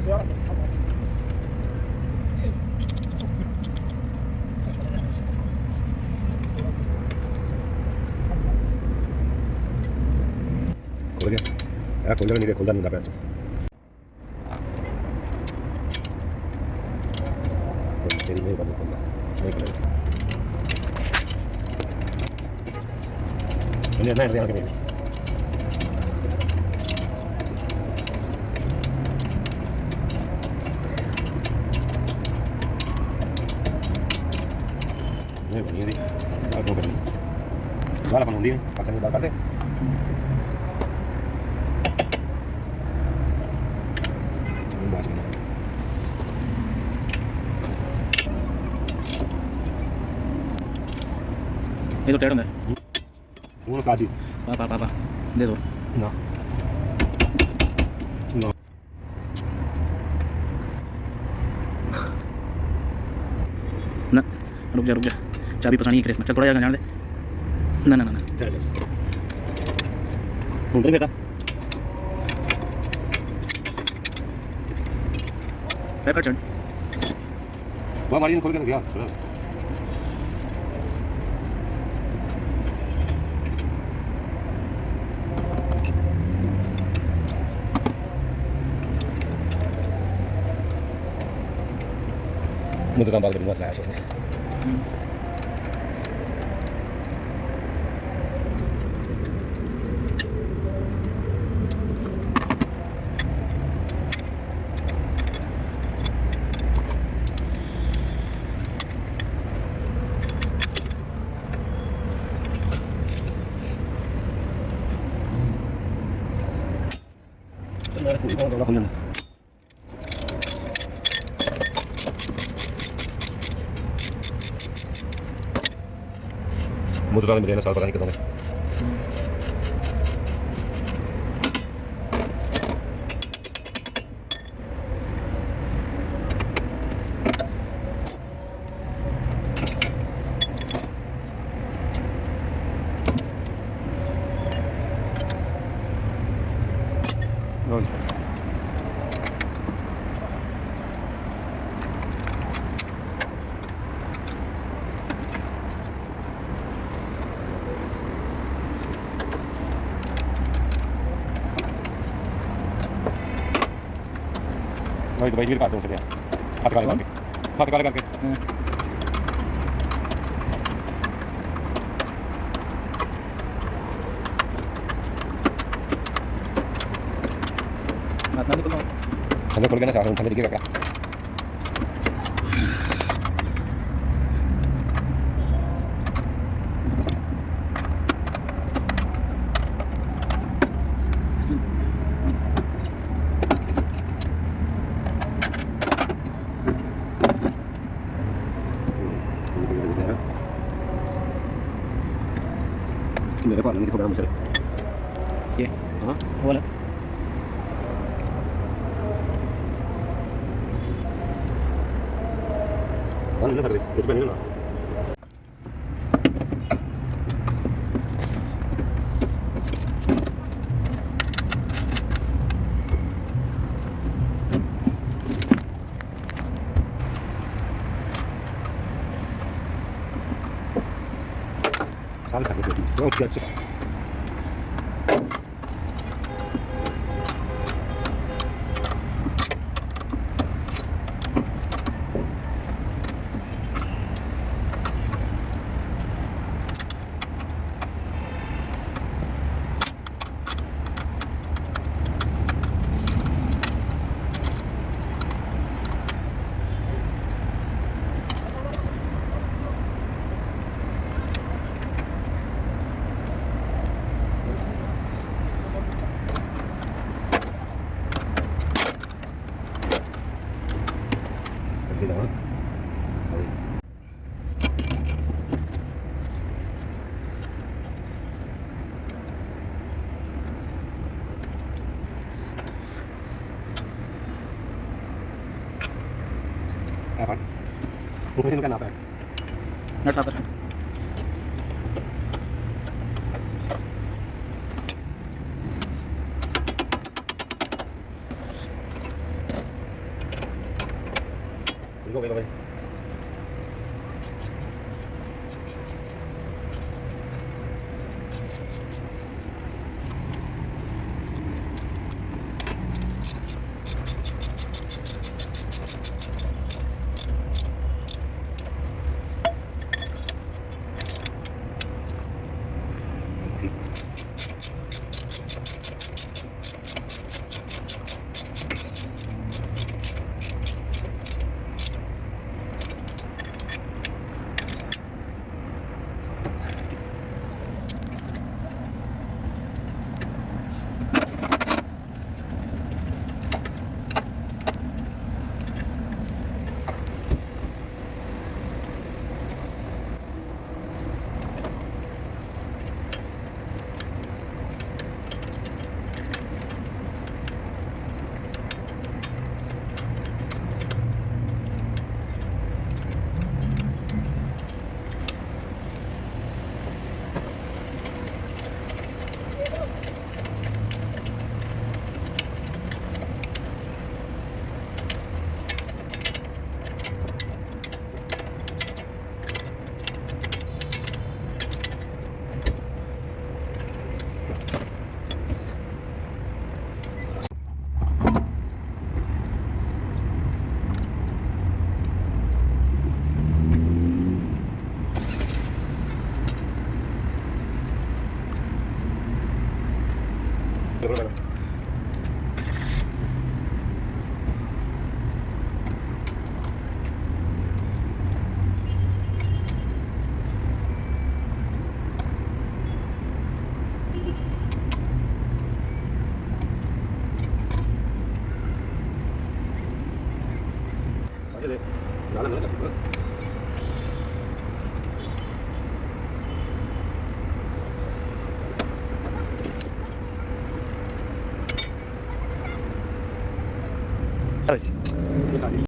खुल गया यार, खुल नहीं खुलता नहीं था पैर तेरी मेहरबानी खुलना नहीं खुलेगा नहीं यहाँ के बनी थी दो करनी बाल अपन होंगी पता नहीं बाल करते ये तो टेढ़ है वो साजी पापा पापा दे दो ना ना ना रुक जा चाबी पसानी है चल थोड़ा जाकर जान दे ना ना ना चल उधर बेटा पैर चढ़ वो हमारी खोल के रख दिया मुझे काम बात करूँगा लाया सोने तो मेरे को थोड़ा खुलना मुझे तो मुझे ना साल पता नहीं कितना भाई तो भाई भी काटो चलिए हाथ काले करके हाथ काले करके थल्ले खोल के ना सारा थल्ले दिखेगा क्या मेरे पास नहीं दिखा मुझे ये हाँ वो वाला नहीं सकते कुछ भी नहीं ना साल खा के तो अच्छा चलते जाओ apa? Mungkin kan apa? नट साफ कर ਹੋ ਗਏ Baba ji. Để đó là nó gặp được. Rồi.